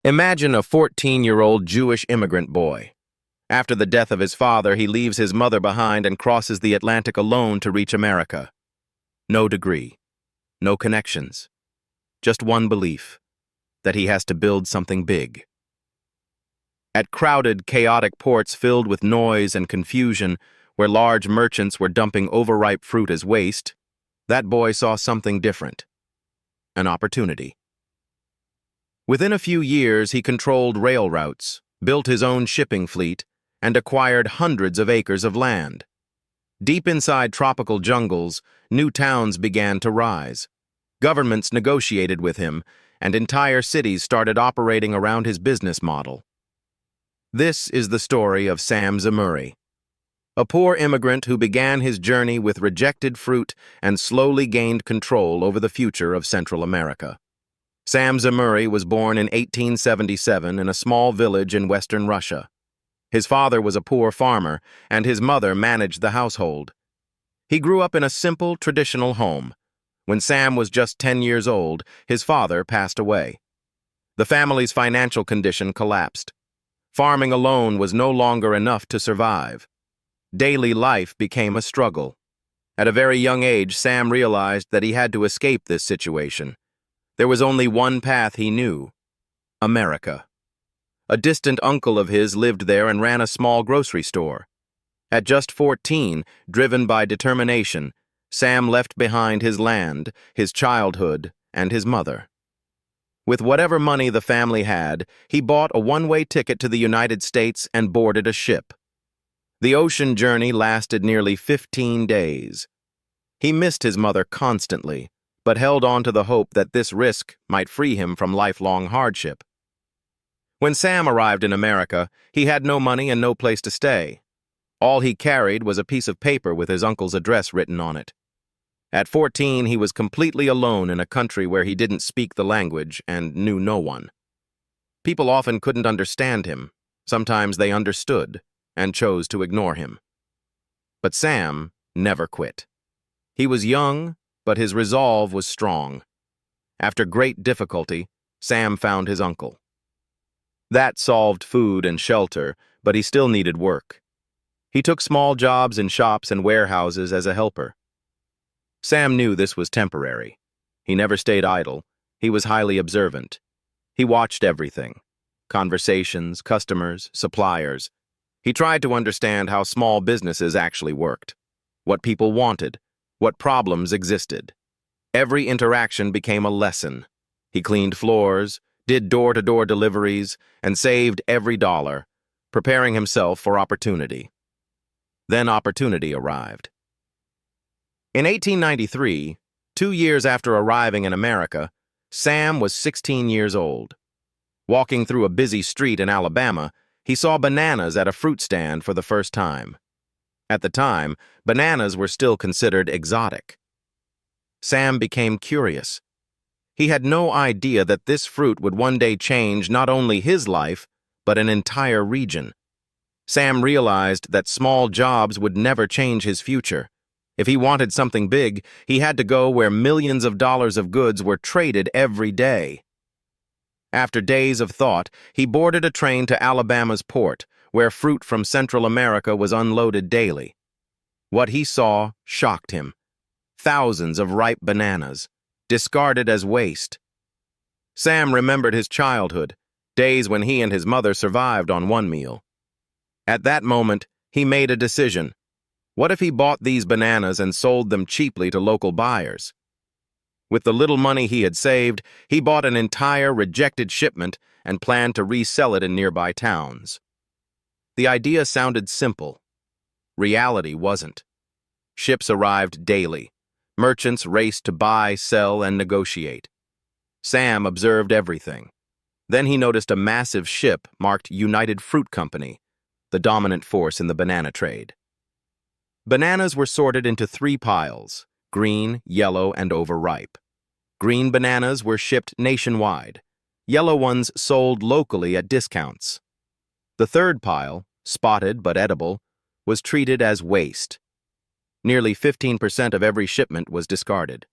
Imagine a 14-year-old Jewish immigrant boy. After the death of his father, he leaves his mother behind and crosses the Atlantic alone to reach America. No degree, no connections, just one belief, that he has to build something big. At crowded, chaotic ports filled with noise and confusion, where large merchants were dumping overripe fruit as waste, that boy saw something different. An opportunity. Within a few years, he controlled rail routes, built his own shipping fleet, and acquired hundreds of acres of land. Deep inside tropical jungles, new towns began to rise. Governments negotiated with him, and entire cities started operating around his business model. This is the story of Sam Zemurray, a poor immigrant who began his journey with rejected fruit and slowly gained control over the future of Central America. Sam Zemurray was born in 1877 in a small village in western Russia. His father was a poor farmer, and his mother managed the household. He grew up in a simple, traditional home. When Sam was just 10 years old, his father passed away. The family's financial condition collapsed. Farming alone was no longer enough to survive. Daily life became a struggle. At a very young age, Sam realized that he had to escape this situation. There was only one path he knew: America. A distant uncle of his lived there and ran a small grocery store. At just 14, driven by determination, Sam left behind his land, his childhood, and his mother. With whatever money the family had, he bought a one-way ticket to the United States and boarded a ship. The ocean journey lasted nearly 15 days. He missed his mother constantly, but held on to the hope that this risk might free him from lifelong hardship. When Sam arrived in America, he had no money and no place to stay. All he carried was a piece of paper with his uncle's address written on it. At 14, he was completely alone in a country where he didn't speak the language and knew no one. People often couldn't understand him. Sometimes they understood and chose to ignore him. But Sam never quit. He was young, but his resolve was strong. After great difficulty, Sam found his uncle. That solved food and shelter, but he still needed work. He took small jobs in shops and warehouses as a helper. Sam knew this was temporary. He never stayed idle. He was highly observant. He watched everything: conversations, customers, suppliers. He tried to understand how small businesses actually worked, what people wanted, what problems existed. Every interaction became a lesson. He cleaned floors, did door-to-door deliveries, and saved every dollar, preparing himself for opportunity. Then opportunity arrived. In 1893, 2 years after arriving in America, Sam was 16 years old. Walking through a busy street in Alabama, he saw bananas at a fruit stand for the first time. At the time, bananas were still considered exotic. Sam became curious. He had no idea that this fruit would one day change not only his life, but an entire region. Sam realized that small jobs would never change his future. If he wanted something big, he had to go where millions of dollars of goods were traded every day. After days of thought, he boarded a train to Alabama's port, where fruit from Central America was unloaded daily. What he saw shocked him. Thousands of ripe bananas, discarded as waste. Sam remembered his childhood, days when he and his mother survived on one meal. At that moment, he made a decision. What if he bought these bananas and sold them cheaply to local buyers? With the little money he had saved, he bought an entire rejected shipment and planned to resell it in nearby towns. The idea sounded simple. Reality wasn't. Ships arrived daily. Merchants raced to buy, sell, and negotiate. Sam observed everything. Then he noticed a massive ship marked United Fruit Company, the dominant force in the banana trade. Bananas were sorted into 3 piles: green, yellow, and overripe. Green bananas were shipped nationwide. Yellow ones sold locally at discounts. The 3rd pile, spotted but edible, was treated as waste. Nearly 15% of every shipment was discarded.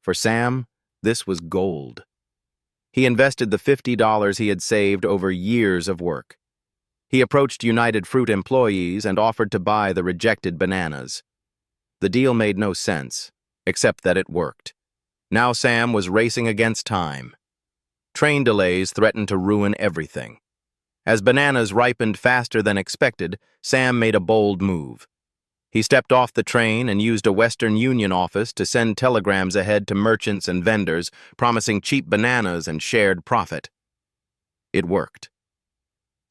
For Sam, this was gold. He invested the $50 he had saved over years of work. He approached United Fruit employees and offered to buy the rejected bananas. The deal made no sense, except that it worked. Now Sam was racing against time. Train delays threatened to ruin everything. As bananas ripened faster than expected, Sam made a bold move. He stepped off the train and used a Western Union office to send telegrams ahead to merchants and vendors, promising cheap bananas and shared profit. It worked.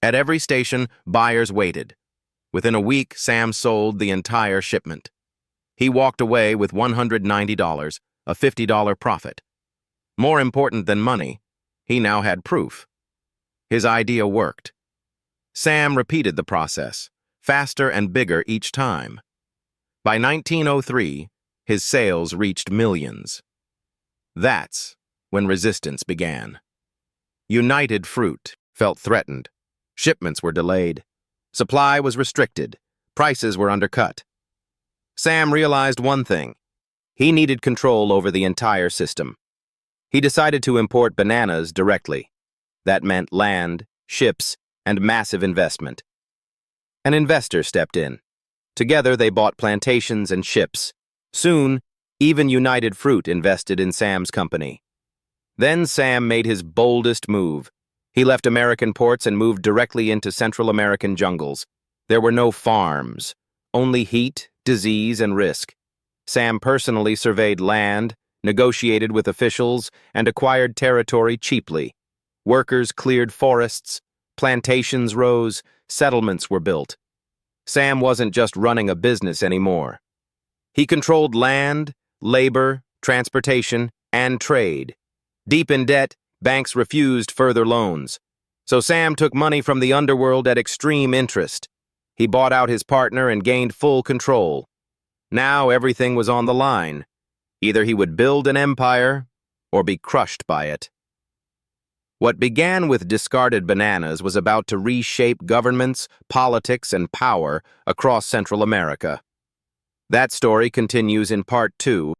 At every station, buyers waited. Within a week, Sam sold the entire shipment. He walked away with $190, a $50 profit. More important than money, he now had proof. His idea worked. Sam repeated the process, faster and bigger each time. By 1903, his sales reached millions. That's when resistance began. United Fruit felt threatened. Shipments were delayed. Supply was restricted. Prices were undercut. Sam realized one thing. He needed control over the entire system. He decided to import bananas directly. That meant land, ships, and massive investment. An investor stepped in. Together, they bought plantations and ships. Soon, even United Fruit invested in Sam's company. Then Sam made his boldest move. He left American ports and moved directly into Central American jungles. There were no farms, only heat, disease, and risk. Sam personally surveyed land, negotiated with officials, and acquired territory cheaply. Workers cleared forests, plantations rose, settlements were built. Sam wasn't just running a business anymore. He controlled land, labor, transportation, and trade. Deep in debt, banks refused further loans. So Sam took money from the underworld at extreme interest. He bought out his partner and gained full control. Now everything was on the line. Either he would build an empire or be crushed by it. What began with discarded bananas was about to reshape governments, politics, and power across Central America. That story continues in Part 2.